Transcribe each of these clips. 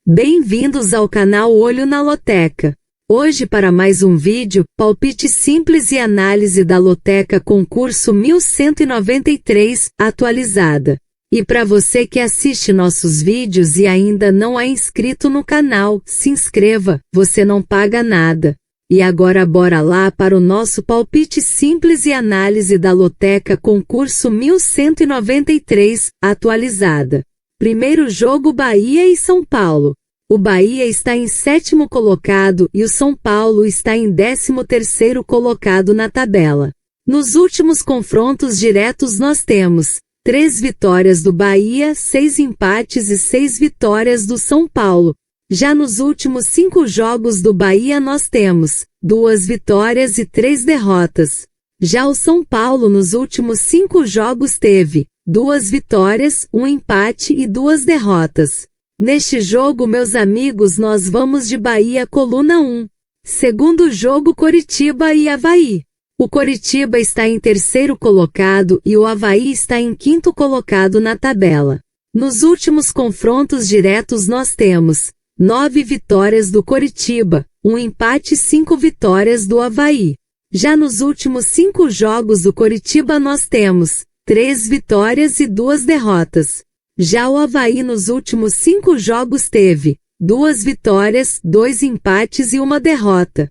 Bem-vindos ao canal Olho na Loteca. Hoje para mais um vídeo, palpite simples e análise da Loteca concurso 1193, atualizada. E para você que assiste nossos vídeos e ainda não é inscrito no canal, se inscreva, você não paga nada. E agora bora lá para o nosso palpite simples e análise da Loteca concurso 1193, atualizada. Primeiro jogo Bahia e São Paulo. O Bahia está em 7º colocado e o São Paulo está em 13º colocado na tabela. Nos últimos confrontos diretos nós temos 3 vitórias do Bahia, 6 empates e 6 vitórias do São Paulo. Já nos últimos 5 jogos do Bahia nós temos 2 vitórias e 3 derrotas. Já o São Paulo nos últimos 5 jogos teve 2 vitórias, 1 empate e 2 derrotas. Neste jogo, meus amigos, nós vamos de Bahia coluna 1. Segundo jogo Coritiba e Avaí. O Coritiba está em 3º colocado e o Avaí está em 5º colocado na tabela. Nos últimos confrontos diretos nós temos 9 vitórias do Coritiba, 1 empate e 5 vitórias do Avaí. Já nos últimos 5 jogos do Coritiba nós temos 3 vitórias e 2 derrotas. Já o Avaí nos últimos 5 jogos teve 2 vitórias, 2 empates e 1 derrota.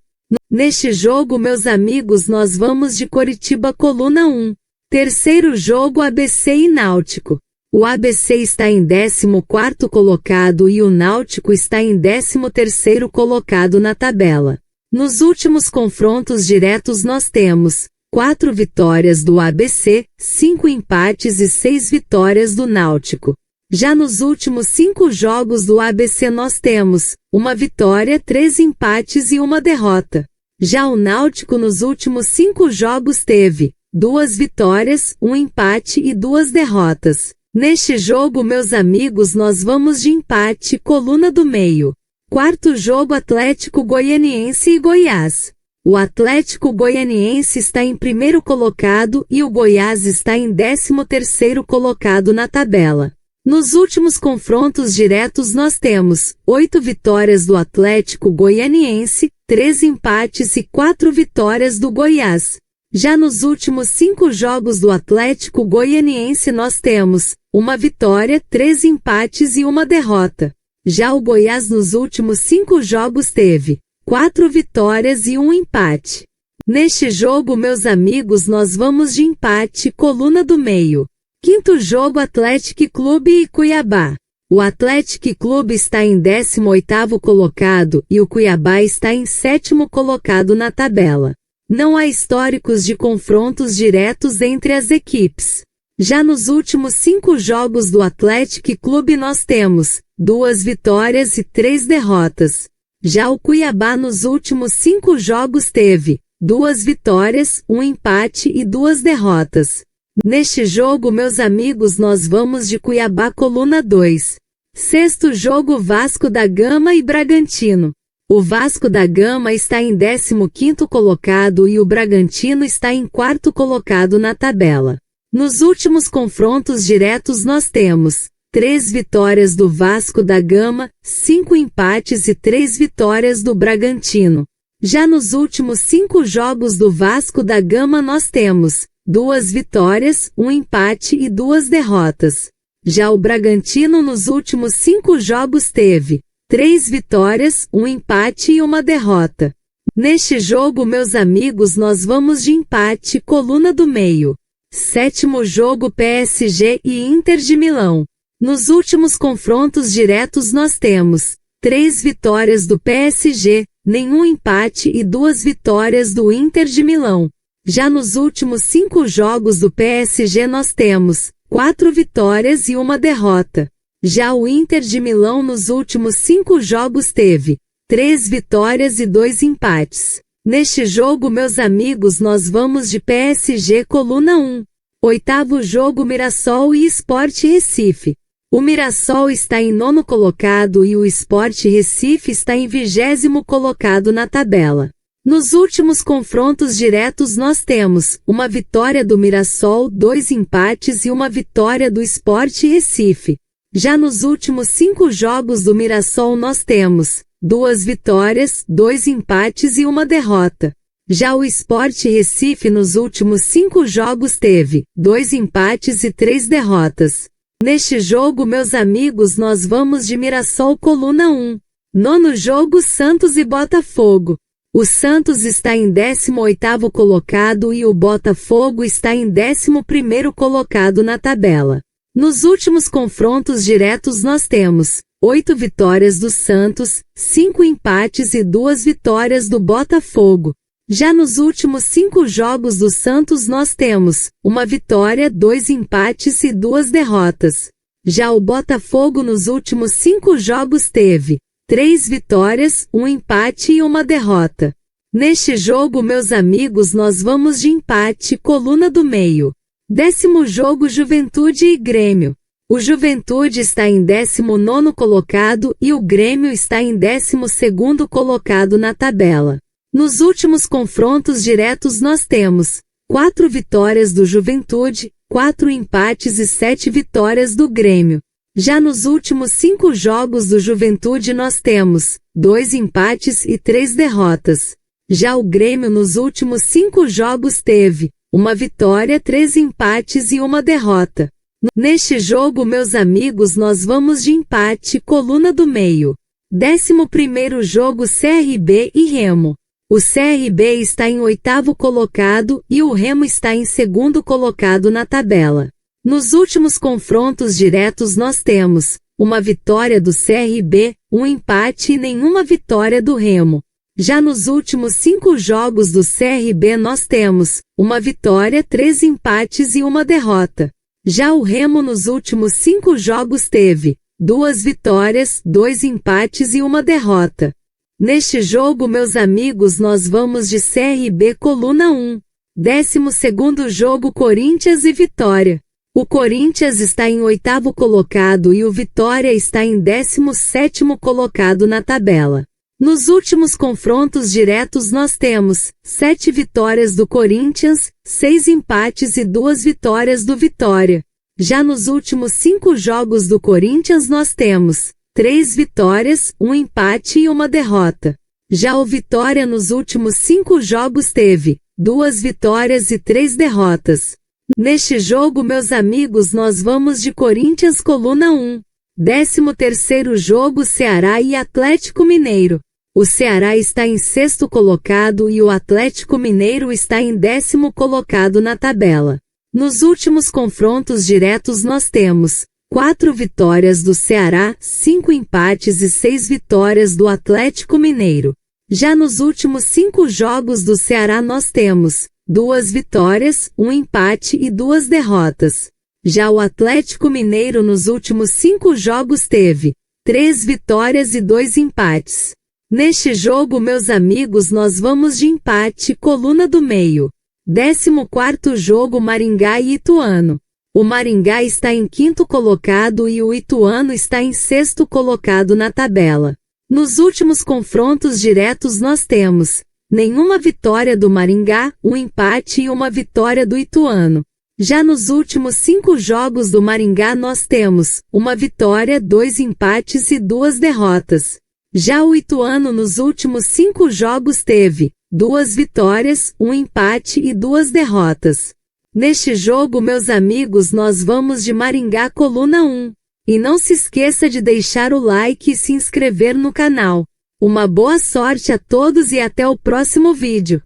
Neste jogo, meus amigos, nós vamos de Coritiba coluna 1. Terceiro jogo ABC e Náutico. O ABC está em 14º colocado e o Náutico está em 13º colocado na tabela. Nos últimos confrontos diretos nós temos 4 vitórias do ABC, 5 empates e 6 vitórias do Náutico. Já nos últimos 5 jogos do ABC nós temos 1 vitória, 3 empates e 1 derrota. Já o Náutico nos últimos 5 jogos teve 2 vitórias, 1 empate e 2 derrotas. Neste jogo, meus amigos, nós vamos de empate, coluna do meio. Quarto jogo Atlético Goianiense e Goiás. O Atlético Goianiense está em 1º colocado e o Goiás está em 13º colocado na tabela. Nos últimos confrontos diretos nós temos 8 vitórias do Atlético Goianiense, 3 empates e 4 vitórias do Goiás. Já nos últimos 5 jogos do Atlético Goianiense nós temos 1 vitória, 3 empates e 1 derrota. Já o Goiás nos últimos 5 jogos teve 4 vitórias e 1 empate. Neste jogo, meus amigos, nós vamos de empate, coluna do meio. Quinto jogo Atlético Clube e Cuiabá. O Atlético Clube está em 18º colocado e o Cuiabá está em 7º colocado na tabela. Não há históricos de confrontos diretos entre as equipes. Já nos últimos 5 jogos do Atlético Clube nós temos 2 vitórias e 3 derrotas. Já o Cuiabá nos últimos 5 jogos teve 2 vitórias, 1 empate e 2 derrotas. Neste jogo, meus amigos, nós vamos de Cuiabá coluna 2. Sexto jogo Vasco da Gama e Bragantino. O Vasco da Gama está em 15º colocado e o Bragantino está em 4º colocado na tabela. Nos últimos confrontos diretos nós temos 3 vitórias do Vasco da Gama, 5 empates e 3 vitórias do Bragantino. Já nos últimos 5 jogos do Vasco da Gama nós temos 2 vitórias, 1 empate e 2 derrotas. Já o Bragantino nos últimos 5 jogos teve 3 vitórias, 1 empate e 1 derrota. Neste jogo, meus amigos, nós vamos de empate, coluna do meio. Sétimo jogo PSG e Inter de Milão. Nos últimos confrontos diretos nós temos 3 vitórias do PSG, nenhum empate e 2 vitórias do Inter de Milão. Já nos últimos 5 jogos do PSG nós temos 4 vitórias e 1 derrota. Já o Inter de Milão nos últimos 5 jogos teve 3 vitórias e 2 empates. Neste jogo, meus amigos, nós vamos de PSG coluna 1. Oitavo jogo Mirassol e Sport Recife. O Mirassol está em 9º colocado e o Sport Recife está em 20º colocado na tabela. Nos últimos confrontos diretos nós temos 1 vitória do Mirassol, 2 empates e 1 vitória do Sport Recife. Já nos últimos 5 jogos do Mirassol nós temos 2 vitórias, 2 empates e 1 derrota. Já o Sport Recife nos últimos 5 jogos teve 2 empates e 3 derrotas. Neste jogo, meus amigos, nós vamos de Mirassol coluna 1. Nono jogo, Santos e Botafogo. O Santos está em 18º colocado e o Botafogo está em 11º colocado na tabela. Nos últimos confrontos diretos nós temos 8 vitórias do Santos, 5 empates e 2 vitórias do Botafogo. Já nos últimos 5 jogos do Santos nós temos 1 vitória, 2 empates e 2 derrotas. Já o Botafogo nos últimos 5 jogos teve 3 vitórias, 1 empate e 1 derrota. Neste jogo, meus amigos, nós vamos de empate, coluna do meio. 10º jogo, Juventude e Grêmio. O Juventude está em 19º colocado e o Grêmio está em 12º colocado na tabela. Nos últimos confrontos diretos nós temos 4 vitórias do Juventude, 4 empates e 7 vitórias do Grêmio. Já nos últimos 5 jogos do Juventude nós temos 2 empates e 3 derrotas. Já o Grêmio nos últimos 5 jogos teve 1 vitória, 3 empates e 1 derrota. Neste jogo, meus amigos, nós vamos de empate, coluna do meio. 11º jogo, CRB e Remo. O CRB está em 8º colocado e o Remo está em 2º colocado na tabela. Nos últimos confrontos diretos nós temos 1 vitória do CRB, 1 empate e nenhuma vitória do Remo. Já nos últimos 5 jogos do CRB nós temos 1 vitória, 3 empates e 1 derrota. Já o Remo nos últimos 5 jogos teve 2 vitórias, 2 empates e 1 derrota. Neste jogo, meus amigos, nós vamos de CRB coluna 1. 12º jogo, Corinthians e Vitória. O Corinthians está em 8º colocado e o Vitória está em 17º colocado na tabela. Nos últimos confrontos diretos nós temos 7 vitórias do Corinthians, 6 empates e 2 vitórias do Vitória. Já nos últimos 5 jogos do Corinthians nós temos 3 vitórias, 1 empate e 1 derrota. Já o Vitória nos últimos 5 jogos teve 2 vitórias e 3 derrotas. Neste jogo, meus amigos, nós vamos de Corinthians coluna 1. 13º jogo, Ceará e Atlético Mineiro. O Ceará está em 6º colocado e o Atlético Mineiro está em 10º colocado na tabela. Nos últimos confrontos diretos nós temos 4 vitórias do Ceará, 5 empates e 6 vitórias do Atlético Mineiro. Já nos últimos 5 jogos do Ceará nós temos 2 vitórias, 1 empate e 2 derrotas. Já o Atlético Mineiro nos últimos 5 jogos teve 3 vitórias e 2 empates. Neste jogo, meus amigos, nós vamos de empate, coluna do meio. 14º jogo, Maringá e Ituano. O Maringá está em 5º colocado e o Ituano está em 6º colocado na tabela. Nos últimos confrontos diretos nós temos nenhuma vitória do Maringá, 1 empate e 1 vitória do Ituano. Já nos últimos 5 jogos do Maringá nós temos 1 vitória, 2 empates e 2 derrotas. Já o Ituano nos últimos 5 jogos teve 2 vitórias, 1 empate e 2 derrotas. Neste jogo, meus amigos, nós vamos de Maringá coluna 1. E não se esqueça de deixar o like e se inscrever no canal. Uma boa sorte a todos e até o próximo vídeo.